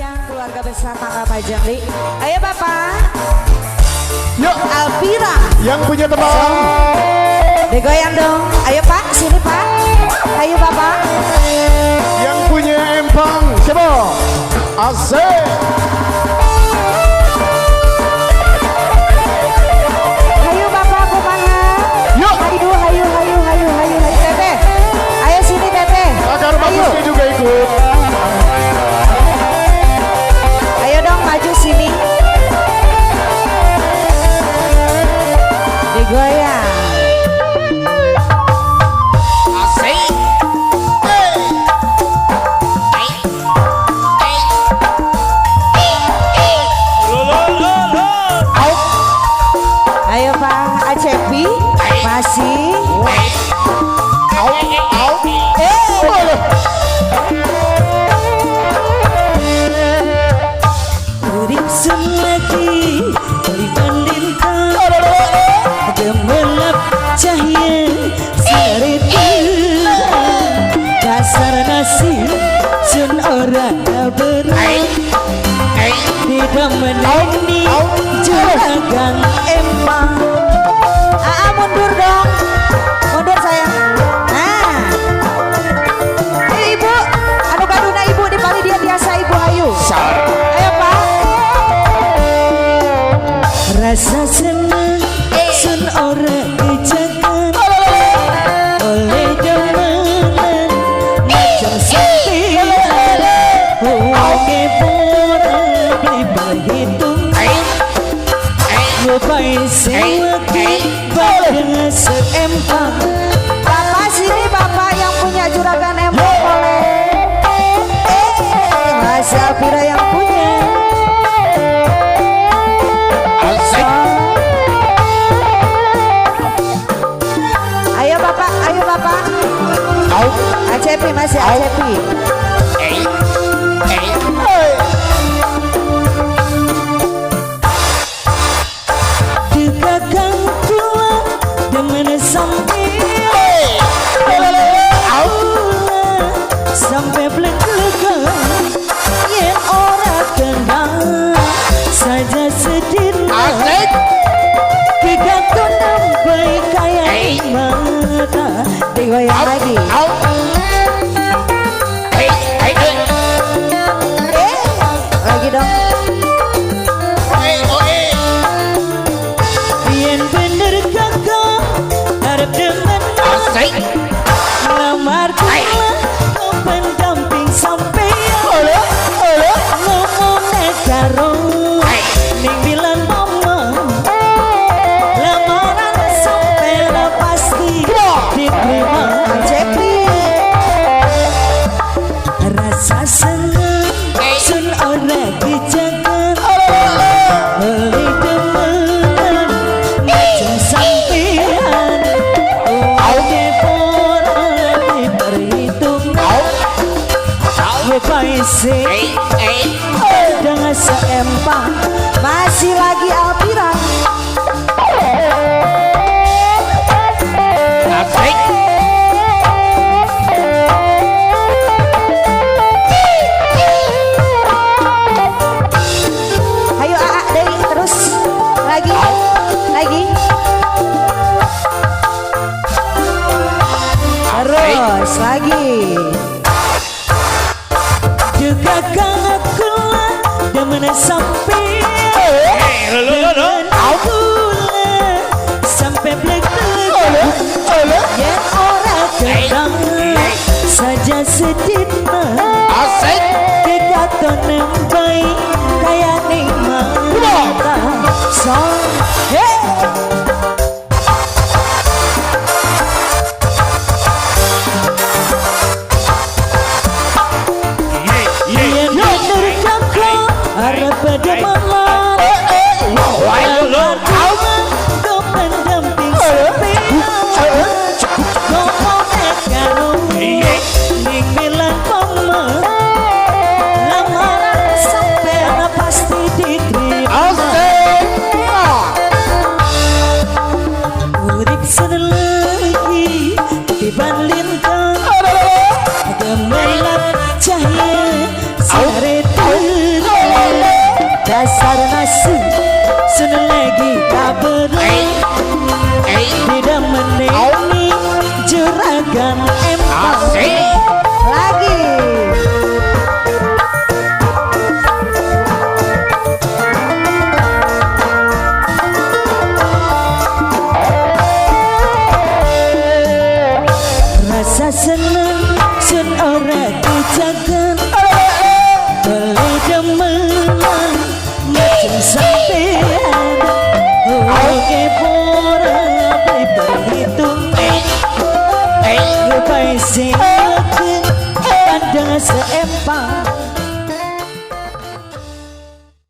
siang keluarga besar Mangga Pajangli. Ayo Bapak. Yuk Alvira. yang punya tembang. Digoyang dong. Ayo Pak, sini Pak. Ayo Bapak. Yang punya empang siapa? Asik. Ayo Bapak kumaha. Yuk. Hayu. Teteh. Ayo sini Teteh. Agar bagusnya juga ikut. Ayo dong maju sini. Digoyang. Ayo Pak Acepi masih. Beriksun lagi dibandingkan gemerlap cahaya sinar Tuhan dasar nasib sun orang berat tidak meneni juragan empang. Mundur dong. Mundur sayang. Nah. Ibu, anu kaduna ibu di pali dia biasa ibu ayu. Ayo Pak. Rasa senang sun orang dijagan oleh demenan macam sempian oke pura beli berhitung lupai sewaki badan seempang. Bapak sini Bapak yang punya juragan empang boleh. Mas Alvira yang punya. Ayo Bapak, ayo Bapak. Acepi masih Acepi. Dekatkan pulang dengan sampai sampai belak-belakan yang orang kenal saja sedina kita tuh nampai kayak mata Digoyang lagi. Lagi dong. yang bener kakak harap dengan lamar kulah pendamping sampai ngomong karo ning bilang mama lamaran sampai pasti diterima. Acepi. Rasa senang sun ora dijaga oleh demenan macam sampian oke pora diperhitung lupai sih dengan seempang. Masih lagi Alvira. Ayo AA Dewi terus lagi. Terus lagi. juga kangelan demen sampai dengan akulah sampai belak-belak yang orang kenal saja sedina dikata nembai kayak ning mata song yang bener kakak harap pada malam kau pendamping sepian ngomong karo ning bilang mama lamaran sampai pasti diterima. Urik lagi dibandingkan gemerlap cahaya sinar dasar nasi sun lagi kabar tidak meneni juragan empang Lagi. rasa seneng sun ora dijagan boleh demenan macam sampean oke pora berhitung lupai sing pandang se